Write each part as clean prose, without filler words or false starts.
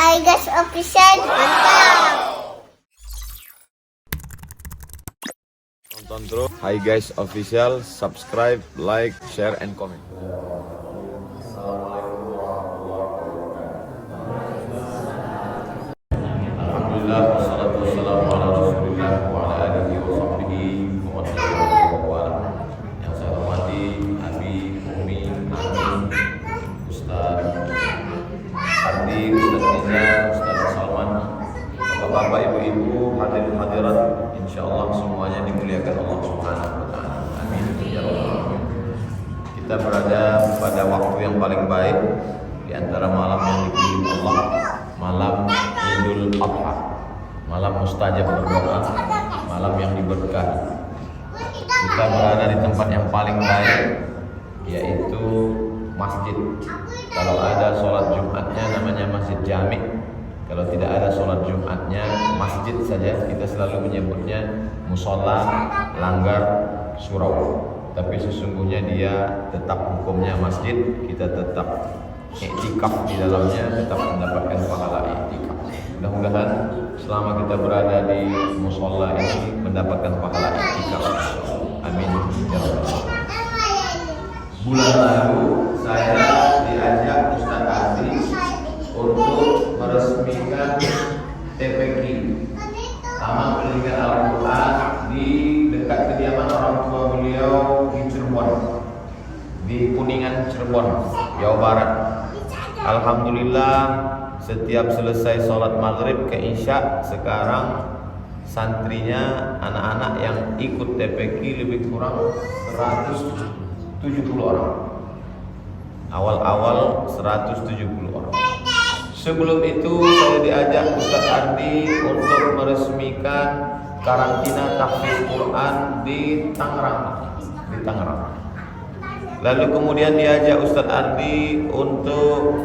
iGas Official, mantap. Tonton terus Hi Guys Official, subscribe, like, share, and comment. Alhamdulillah, wassalatu wassalamu ala rasulillah wa ala alihi wa sahbihi wa man tabi'ahum wa ala. Yang saya hormati Abi, Umi, Ami, Ustaz Ardi, Ustaz Niza, Ustaz Salman, Bapak-bapak, ibu-ibu, hadirin hadirat, insyaallah semuanya dimuliakan Allah Subhanahu wa taala. Amin ya rabbal alamin. Kita berada pada waktu yang paling baik di antara malam yang dipilih Allah, malam Idul Adha, malam mustajab berdoa, malam yang diberkahi. Kita berada di tempat yang paling baik, yaitu masjid. Kalau ada sholat Jumatnya namanya masjid jami'. Kalau tidak ada sholat Jumatnya masjid saja. Kita selalu menyebutnya musola, langgar, surau. Tapi sesungguhnya dia tetap hukumnya masjid. Kita tetap iktikaf di dalamnya, tetap mendapatkan pahala iktikaf. Mudah-mudahan selama kita berada di musola ini mendapatkan pahala iktikaf. Amin ya rabbal alamin. Bulan lalu saya diajak Ustaz Aziz untuk meresmikan TPQ Taman Pendidikan Al-Quran di dekat kediaman orang tua beliau di Cirebon, di Kuningan, Cirebon, Jawa Barat. Alhamdulillah, setiap selesai sholat maghrib ke isya, sekarang santrinya, anak-anak yang ikut TPQ lebih kurang 170 orang. Awal-awal 170 orang. Sebelum itu saya diajak Ustaz Ardi untuk meresmikan karantina tahfiz Quran di Tangerang. Lalu kemudian diajak Ustaz Ardi untuk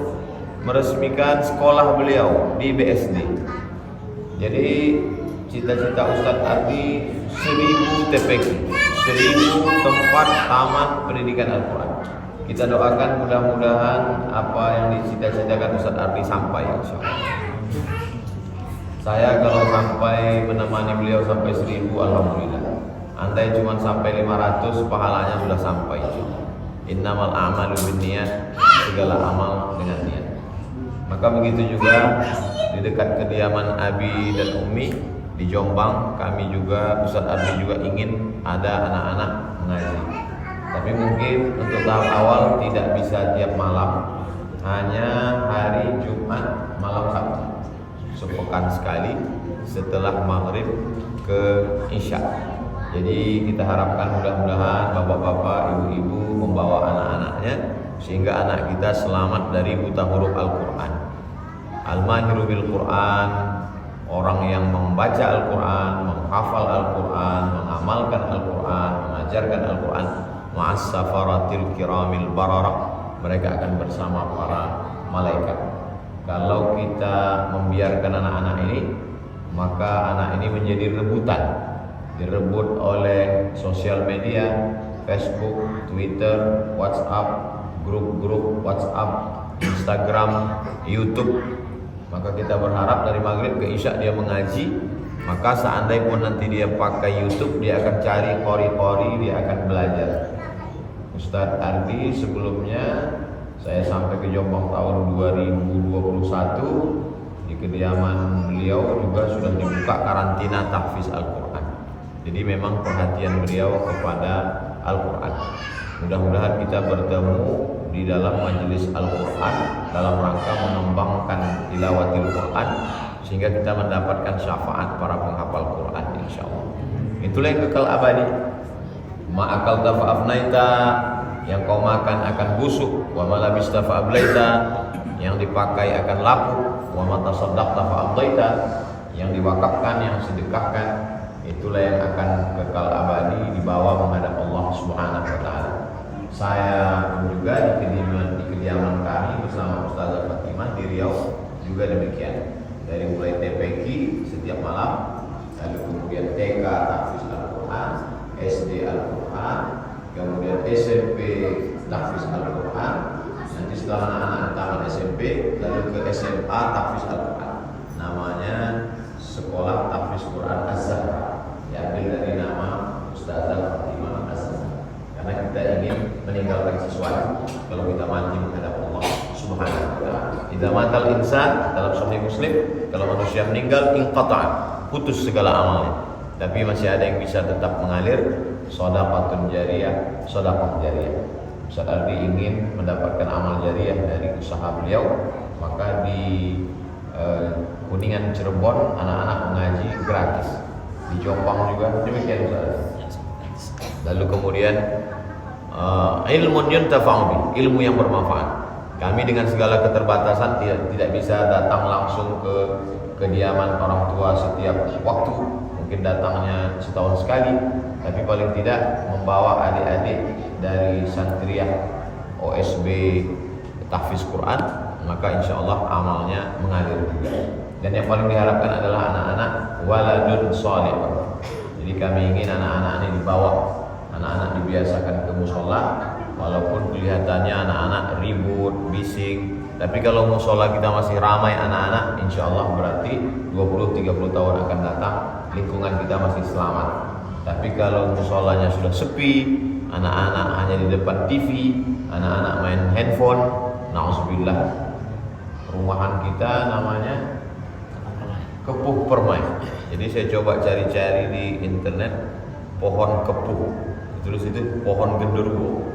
meresmikan sekolah beliau di BSD. Jadi cita-cita Ustaz Ardi 1000 TPQ, 1000 tempat taman pendidikan Al-Quran. Kita doakan mudah-mudahan apa yang dicita-citakan Ustaz Ardi sampai, insyaallah. Saya kalau sampai menemani beliau sampai 1000, alhamdulillah. Andai cuma sampai 500, pahalanya sudah sampai, insyaallah. Innamal a'malu binniyat, segala amal dengan niat. Maka begitu juga di dekat kediaman Abi dan Umi di Jombang, kami juga, Ustaz Ardi juga ingin ada anak-anak mengaji. Tapi mungkin untuk tahap awal tidak bisa tiap malam, hanya hari Jumat malam Sabtu, sepekan sekali setelah maghrib ke isya. Jadi kita harapkan mudah-mudahan bapak-bapak, ibu-ibu membawa anak-anaknya sehingga anak kita selamat dari buta huruf Al-Quran. Al-mahiru bil Quran, orang yang membaca Al-Quran, menghafal Al-Quran, mengamalkan Al-Quran, mengajarkan Al-Quran, ma'as safaratil kiramil bararah, mereka akan bersama para malaikat. Kalau kita membiarkan anak-anak ini, maka anak ini menjadi rebutan, direbut oleh sosial media, Facebook, Twitter, WhatsApp, grup-grup WhatsApp, Instagram, YouTube. Maka kita berharap dari maghrib ke isya dia mengaji. Maka seandainya pun nanti dia pakai YouTube, dia akan cari qori-qori, dia akan belajar. Ustaz Ardi sebelumnya saya sampai ke Jombang tahun 2021, di kediaman beliau juga sudah dibuka karantina tahfiz Al-Quran. Jadi memang perhatian beliau kepada Al-Quran. Mudah-mudahan kita bertemu di dalam majelis Al-Quran dalam rangka mengembangkan tilawatil Quran sehingga kita mendapatkan syafaat para penghafal Quran, insyaallah. Itulah yang kekal abadi. Ma'akal tafa'afnaita, yang kau makan akan busuk. Wa malabista fa'ablaita, yang dipakai akan lapuk. Wa matasaddaqta fa'abdaita, yang diwakafkan, yang sedekahkan, itulah yang akan kekal abadi dibawa menghadap Allah Subhanahu wa taala. Saya pun juga di kediaman kami bersama Ustazah Fatimah di Riau juga demikian. Dari mulai TPQ setiap malam, lalu kemudian TK tahfiz Al-Quran, SD Al-Quran, kemudian SMP tahfiz Al-Quran, nanti setelah anak-anak tamat SMP lalu ke SMA tahfiz Al-Quran. Namanya Sekolah Tahfiz Quran Az-Zahra, diambil dari nama Ustazah Fatimah Az-Zahra. Karena kita ingin meninggalkan sesuatu kalau kita mati menghadap Allah Subhanahu wa taala. Idza matal insan, dalam Sahih Muslim, kalau manusia meninggal inqata'a, putus segala amalnya. Tapi masih ada yang bisa tetap mengalir, shadaqatun jariyah, sedekah jariyah. Ustaz Ardi ingin mendapatkan amal jariyah dari usaha beliau, maka di Kuningan Cirebon anak-anak mengaji gratis. Di Jombang juga demikian Ustaz. Lalu kemudian ilmun yuntafa'u bi, ilmu yang bermanfaat. Kami dengan segala keterbatasan tidak bisa datang langsung ke kediaman orang tua setiap waktu, mungkin datangnya setahun sekali, tapi paling tidak membawa adik-adik dari santriah OSB Tahfiz Quran, maka insya Allah amalnya mengalir juga. Dan yang paling diharapkan adalah anak-anak waladun sholih. Jadi kami ingin anak-anak ini dibawa, anak-anak dibiasakan ke musola, walaupun kelihatannya anak-anak ribut, bising, tapi kalau musola kita masih ramai anak-anak, insya Allah berarti 20-30 tahun akan datang lingkungan kita masih selamat. Tapi kalau musolanya sudah sepi, anak-anak hanya di depan TV, anak-anak main handphone, na'udzubillah, rumahan kita namanya kepuh permai. Jadi saya coba cari-cari di internet pohon kepuh, terus itu pohon genderuwo.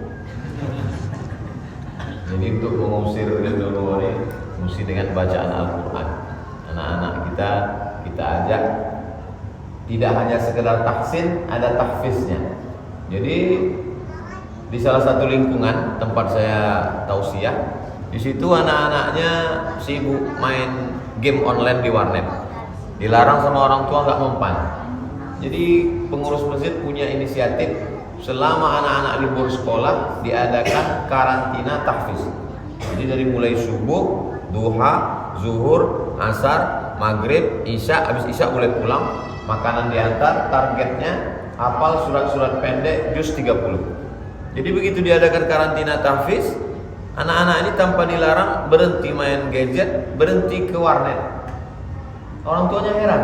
Jadi untuk mengusir genderuwo ini mesti dengan bacaan Al-Quran. Anak-anak kita ajak tidak hanya sekedar tahsin, ada tahfiznya. Jadi di salah satu lingkungan tempat saya tausiah, di situ anak-anaknya sibuk main game online di warnet. Dilarang sama orang tua, nggak mempan. Jadi pengurus masjid punya inisiatif, selama anak-anak libur sekolah diadakan karantina tahfiz. Jadi dari mulai subuh, duha, zuhur, asar, maghrib, isya, habis isya boleh pulang, makanan diantar, targetnya hafal surat-surat pendek juz 30. Jadi begitu diadakan karantina tahfiz, anak-anak ini tanpa dilarang berhenti main gadget, berhenti ke warnet. Orang tuanya heran,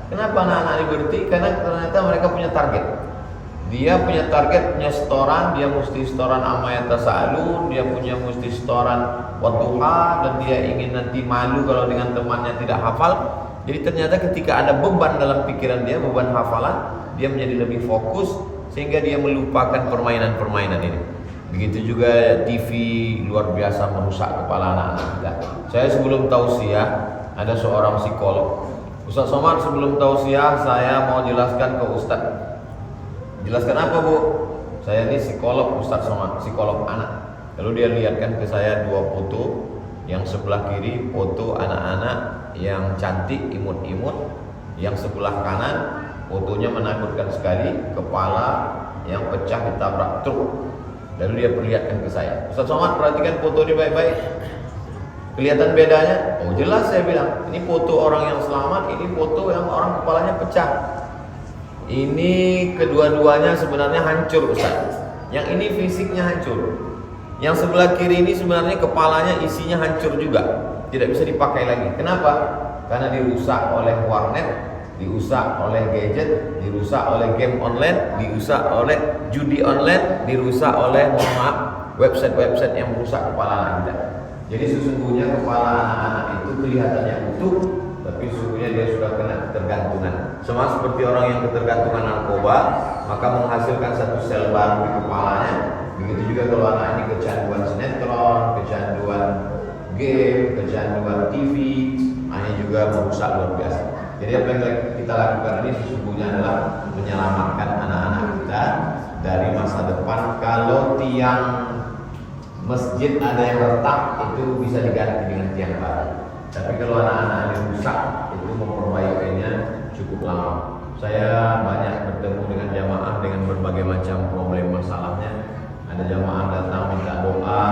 kenapa anak-anak ini berhenti? Karena ternyata mereka punya target. Dia punya target, punya setoran, dia mesti setoran amayat tasa'alun, dia punya mesti setoran wadduha, dan dia ingin nanti malu kalau dengan temannya tidak hafal. Jadi ternyata ketika ada beban dalam pikiran dia, beban hafalan, dia menjadi lebih fokus sehingga dia melupakan permainan-permainan ini. Begitu juga TV luar biasa merusak kepala anak-anak kita. Saya sebelum tausiah ada seorang psikolog. Ustaz Somad, sebelum tausiah saya mau jelaskan ke Ustaz. Jelaskan apa, Bu? Saya ini psikolog, Ustaz Somad, psikolog anak. Lalu dia lihatkan ke saya dua foto. Yang sebelah kiri foto anak-anak yang cantik, imut-imut. Yang sebelah kanan fotonya menakutkan sekali, kepala yang pecah ditabrak truk. Lalu dia perlihatkan ke saya, Ustaz Somad, perhatikan foto ini baik-baik. Kelihatan bedanya? Oh jelas, saya bilang. Ini foto orang yang selamat, ini foto yang orang kepalanya pecah. Ini kedua-duanya sebenarnya hancur, Ustaz. Yang ini fisiknya hancur. Yang sebelah kiri ini sebenarnya kepalanya isinya hancur juga, tidak bisa dipakai lagi. Kenapa? Karena dirusak oleh warnet, dirusak oleh gadget, dirusak oleh game online, dirusak oleh judi online, dirusak oleh, mohon maaf, website-website yang merusak kepala anak kita. Jadi sesungguhnya kepala anak-anak itu kelihatannya utuh, tapi sesungguhnya dia sudah kena ketergantungan. Sama seperti orang yang ketergantungan narkoba, maka menghasilkan satu sel baru di kepalanya. Begitu juga kalau anak ini kecanduan sinetron, kecanduan game, kecanduan TV, ini juga merusak luar biasa. Jadi apa yang kita lakukan ini sesungguhnya adalah menyelamatkan anak-anak kita dari masa depan. Kalau tiang masjid ada yang retak, itu bisa diganti dengan tiang baru. Tapi kalau anak-anak ini rusak, itu memperbaikinya cukup lama. Saya banyak bertemu dengan jamaah dengan berbagai macam problem masalahnya. Ada jamaah datang minta doa.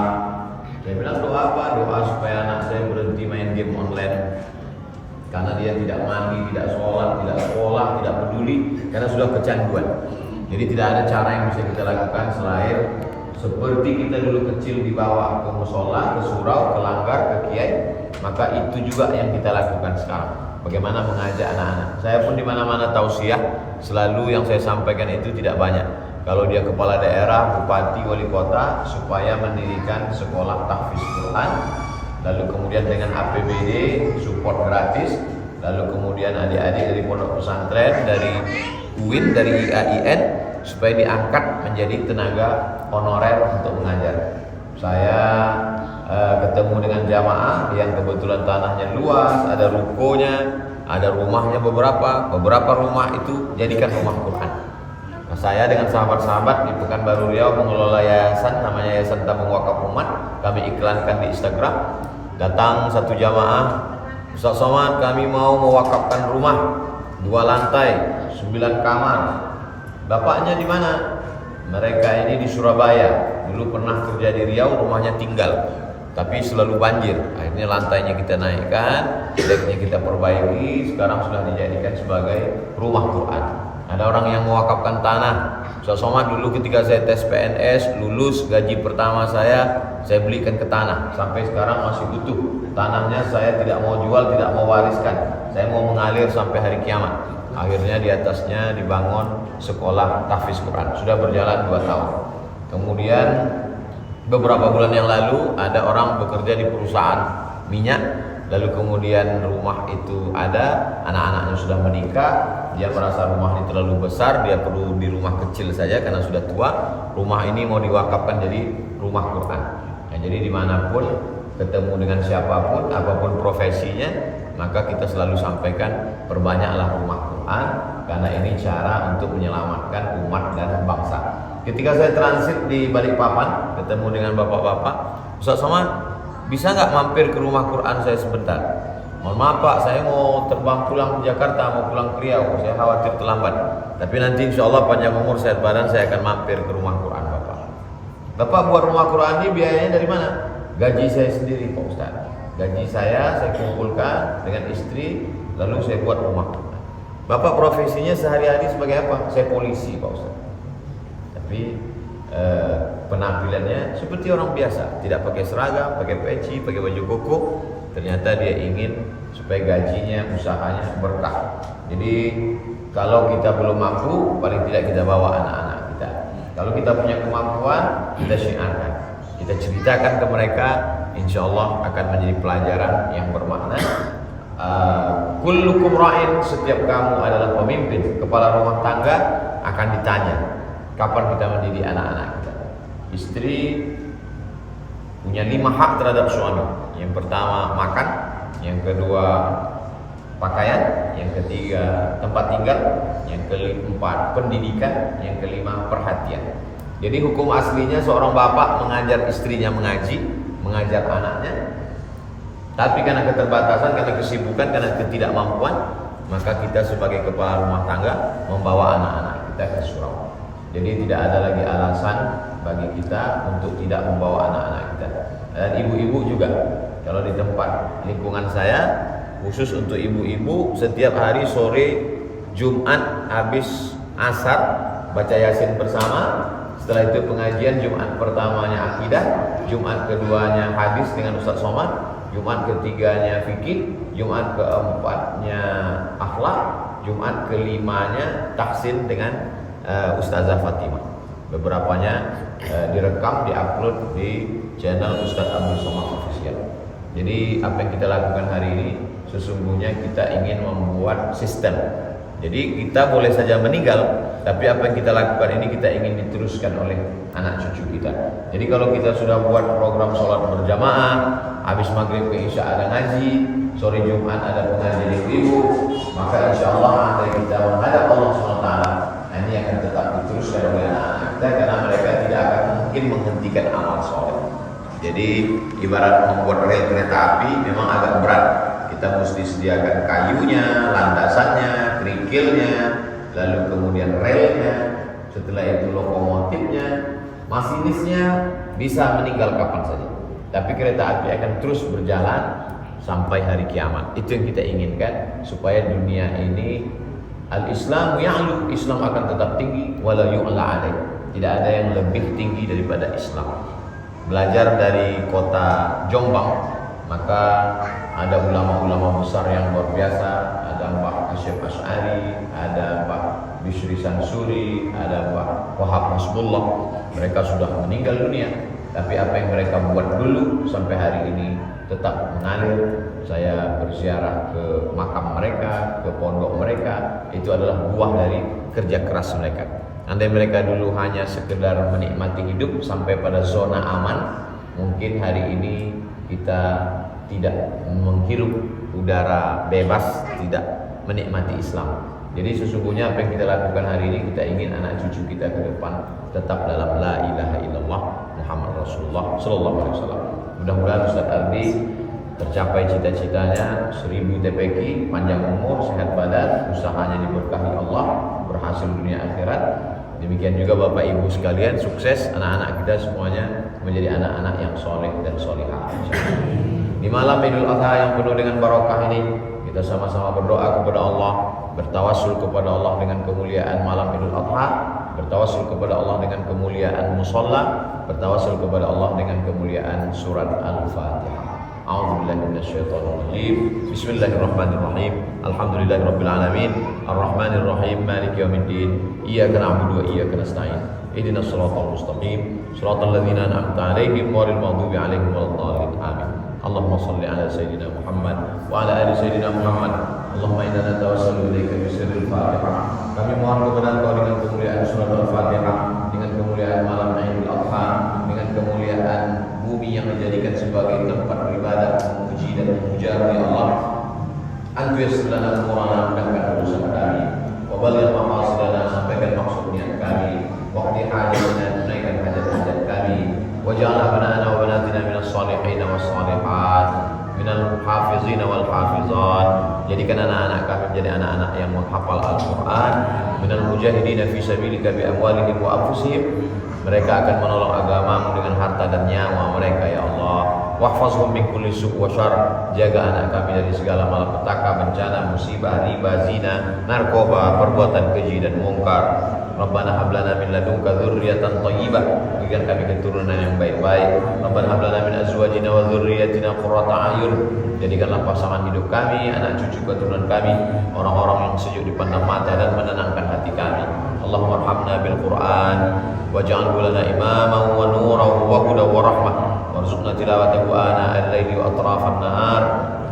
Saya bilang, doa apa? Doa supaya anak saya berhenti main game online. Karena dia tidak mandi, tidak sholat, tidak sekolah, tidak peduli, karena sudah kecanduan. Jadi tidak ada cara yang bisa kita lakukan selain seperti kita dulu kecil dibawa ke musola, ke surau, ke langgar, ke kiai, maka itu juga yang kita lakukan sekarang. Bagaimana mengajak anak-anak. Saya pun di mana-mana tausiah, selalu yang saya sampaikan itu tidak banyak. Kalau dia kepala daerah, bupati, wali kota, supaya mendirikan sekolah tahfiz Quran, lalu kemudian dengan APBD support gratis, lalu kemudian adik-adik dari pondok pesantren, dari UIN, dari IAIN, supaya diangkat menjadi tenaga honorer untuk mengajar. Saya ketemu dengan jamaah yang kebetulan tanahnya luas, ada rukonya, ada rumahnya beberapa rumah itu jadikan rumah Quran. Nah, saya dengan sahabat-sahabat di Pekanbaru Riau mengelola yayasan namanya Yayasan Tabung Wakaf Umat. Kami iklankan di Instagram. Datang satu jamaah, Ustaz Somad, kami mau mewakafkan rumah 2 lantai, 9 kamar. Bapaknya di mana? Mereka ini di Surabaya. Dulu pernah kerja di Riau, rumahnya tinggal, tapi selalu banjir. Akhirnya lantainya kita naikkan, deknya kita perbaiki. Sekarang sudah dijadikan sebagai rumah Quran. Ada orang yang mewakafkan tanah. Ustaz Somad, dulu ketika saya tes PNS, lulus, gaji pertama saya belikan ke tanah. Sampai sekarang masih utuh. Tanahnya saya tidak mau jual, tidak mau wariskan. Saya mau mengalir sampai hari kiamat. Akhirnya di atasnya dibangun sekolah tahfiz Quran. Sudah berjalan 2 tahun. Kemudian beberapa bulan yang lalu ada orang bekerja di perusahaan minyak. Lalu kemudian rumah itu ada, anak-anaknya sudah menikah. Dia merasa rumah ini terlalu besar, dia perlu di rumah kecil saja karena sudah tua. Rumah ini mau diwakafkan jadi rumah Quran. Nah, jadi dimanapun ketemu dengan siapapun, apapun profesinya, maka kita selalu sampaikan perbanyaklah rumah Quran, karena ini cara untuk menyelamatkan umat dan bangsa. Ketika saya transit di Balikpapan, ketemu dengan bapak-bapak, Ustaz Somad, bisa nggak mampir ke rumah Quran saya sebentar? Mohon maaf Pak, saya mau terbang pulang ke Jakarta, mau pulang ke Riau, saya khawatir terlambat. Tapi nanti insya Allah panjang umur sehat badan, saya akan mampir ke rumah Quran Bapak. Bapak buat rumah Quran ini biayanya dari mana? Gaji saya sendiri Pak Ustaz. Gaji saya kumpulkan dengan istri, lalu saya buat rumah Quran. Bapak profesinya sehari-hari sebagai apa? Saya polisi Pak Ustaz. Tapi penampilannya seperti orang biasa, tidak pakai seragam, pakai peci, pakai baju koko. Ternyata dia ingin supaya gajinya, usahanya berkah. Jadi kalau kita belum mampu, paling tidak kita bawa anak-anak kita. Kalau kita punya kemampuan, kita syiarkan, kita ceritakan ke mereka, insya Allah akan menjadi pelajaran yang bermakna. Kullukum ra'in, setiap kamu adalah pemimpin, kepala rumah tangga akan ditanya kapan kita mendidik anak-anak kita. Istri punya 5 hak terhadap suami. Yang pertama makan, yang kedua pakaian, yang ketiga tempat tinggal, yang keempat pendidikan, yang kelima perhatian. Jadi hukum aslinya seorang bapak mengajar istrinya mengaji, mengajar anaknya. Tapi karena keterbatasan, karena kesibukan, karena ketidakmampuan, maka kita sebagai kepala rumah tangga membawa anak-anak kita ke surau. Jadi tidak ada lagi alasan bagi kita untuk tidak membawa anak-anak kita. Dan ibu-ibu juga, kalau di tempat lingkungan saya, khusus untuk ibu-ibu, setiap hari sore Jumat habis asar baca Yasin bersama. Setelah itu pengajian, Jumat pertamanya akidah, Jumat keduanya hadis dengan Ustaz Somad, Jumat ketiganya fikih, Jumat keempatnya akhlak, Jumat kelimanya tahsin dengan Ustazah Fatimah. Beberapanya direkam, diupload di channel Ustaz Abdul Somad Official. Jadi apa yang kita lakukan hari ini sesungguhnya kita ingin membuat sistem. Jadi kita boleh saja meninggal, tapi apa yang kita lakukan ini kita ingin diteruskan oleh anak cucu kita. Jadi kalau kita sudah buat program sholat berjamaah, habis maghrib ke isya ada ngaji, sore Jumat ada pengajian ibu, maka insya Allah andai kita menghadap Allah SWT, ini akan tetap diteruskan oleh anak-anak kita, karena mereka tidak akan mungkin menghentikan amal soleh. Jadi ibarat membuat rel kereta api memang agak berat. Kita mesti sediakan kayunya, landasannya, kerikilnya, lalu kemudian relnya, setelah itu lokomotifnya, masinisnya bisa meninggal kapan saja. Tapi kereta api akan terus berjalan sampai hari kiamat. Itu yang kita inginkan, supaya dunia ini al-Islamu ya'lu, Islam akan tetap tinggi, wala yu'la alaih. tidak ada yang lebih tinggi daripada Islam. Belajar dari kota Jombang, maka ada ulama-ulama besar yang luar biasa. Ada Pak Hasyim Asy'ari, ada Pak Bishri Sansuri, ada Pak Wahab Hasbullah. Mereka sudah meninggal dunia, tapi apa yang mereka buat dulu sampai hari ini tetap mengalir. Saya berziarah ke makam mereka, ke pondok mereka, itu adalah buah dari kerja keras mereka. Andai mereka dulu hanya sekedar menikmati hidup sampai pada zona aman, mungkin hari ini kita tidak menghirup udara bebas, tidak menikmati Islam. Jadi sesungguhnya apa yang kita lakukan hari ini, kita ingin anak cucu kita ke depan tetap dalam la ilaha illallah Muhammad Rasulullah sallallahu alaihi wasallam. Mudah-mudahan Ustaz Ardi tercapai cita-citanya 1000 TPQ, panjang umur, sehat badan, usahanya diberkahi Allah, berhasil dunia akhirat. Demikian juga Bapak Ibu sekalian, sukses, anak-anak kita semuanya menjadi anak-anak yang soleh dan solihah. Di malam Idul Adha yang penuh dengan barokah ini, kita sama-sama berdoa kepada Allah, bertawassul kepada Allah dengan kemuliaan malam Idul Adha, bertawassul kepada Allah dengan kemuliaan musalla, bertawassul kepada Allah dengan kemuliaan surat Al-Fatihah. A'udzubillahi minasyaitonirrajim. Bismillahirrahmanirrahim. Alhamdulillahirabbil alamin. Arrahmanirrahim. Maliki yaumiddin. Iyyaka na'budu wa iyyaka nasta'in. Ihdinas shiratal mustaqim. Shiratal ladzina an'amta 'alaihim ghairil maghdubi 'alaihim waladdallin. Amin. Allahumma shalli ala sayyidina Muhammad wa ala ali sayyidina Muhammad. Allahumma inna natawassalu ilaika bi sirril Fatihah. Kami mohon kepada Engkau dengan kemuliaan surat Al-Fatihah, dengan kemuliaan malam Idul Adha, dengan kemuliaan bumi yang dijadikan sebagai tempat beribadah, memuji dan memuja ya Allah. Antu yassir lana al-Qur'ana, mudahkan urusan kami. Wa balligh maqasidana, sampaikan maksud niat kami. Waqdi hajatina, tunaikan hajat-hajat kami. Waj'al abna'ana wa banatina minas shalihin was shalihat, minal hafizin wal hafizat. Jadikan anak-anak kami menjadi anak-anak yang menghafal Al-Quran. Minal mujahidin fi sabilika bi amwalihim wa anfusihim. Mereka akan menolong agamamu dengan harta dan nyawa mereka ya Allah. Wahfazhum min kulli su' wa syarr. Jaga anak kami dari segala malapetaka, bencana, musibah, riba, zina, narkoba, perbuatan keji dan mungkar. Rabbana hab lana min ladunka dzurriyyatan thayyibah. Berikan kami keturunan yang baik-baik. Rabbana hab lana min azwajina wa dzurriyyatina qurrata a'yun. Jadikanlah pasangan hidup kami, anak cucu keturunan kami, orang-orang yang sejuk dipandang mata dan menenangkan hati kami. Allahumma arhamna bil Qur'an waj'alhu lana imaman wa nuran wa hudan wa rahmah warzuqna tilawatahu ana al-laili wa atrafan nahar.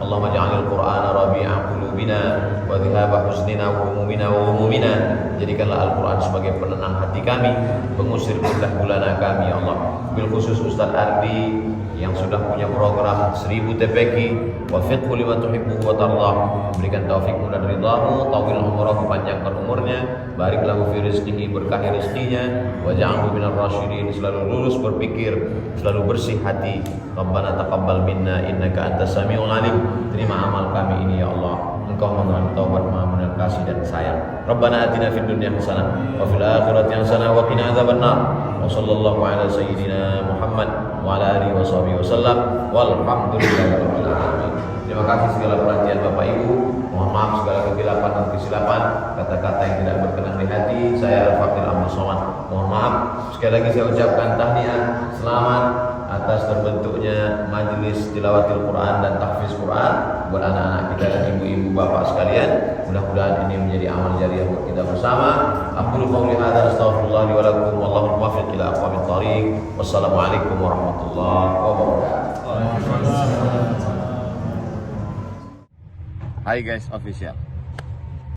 Allahumma ij'alil Qur'ana rabi'a qulubina wa dhahaba huznina wa humumina wa humumina. Jadikanlah Al-Qur'an sebagai penenang hati kami, pengusir gundah gulana kami ya Allah. Bil khusus Ustaz Ardi yang sudah punya program 1000 TPQ, wafiqhu lima tuhibbu wa tardah. Berikan taufikmu dan ridhamu, tawil umrahu, panjangkan umurnya, barik lahu fi rizqihi, berkahi rizkinya, waj'alhu minar rasyidin, selalu lurus berpikir, selalu bersih hati. Rabbana taqabbal minna innaka antas samiul alim. Terima amal kami ini ya Allah. Engkau Maha Taubat, Maha Penyayang kasih dan sayang. Rabbana atina fid dunya hasanah wa fil akhirati hasanah wa qina adzabannar. Wa sallallahu ala sayyidina Muhammad wa ala alihi washabihi wasallam walhamdulillahirabbil alamin. Terima kasih segala perhatian Bapak Ibu. Mohon maaf segala kegelapan dan kesilapan, kata-kata yang tidak berkenan di hati. Saya Al-Fakir Abdul Somad. Mohon maaf. Sekali lagi saya ucapkan tahniah, selamat atas terbentuknya majelis tilawatil Quran dan tahfiz Quran buat anak-anak kita dan ibu-ibu bapak sekalian. Mudah-mudahan ini menjadi amal jariah buat kita bersama. Aqulu qouli hadza astaghfirullah li wa lakum wallahu muwaffiq ila aqwamit thariq. Wassalamualaikum warahmatullahi wabarakatuh. Hai guys, official.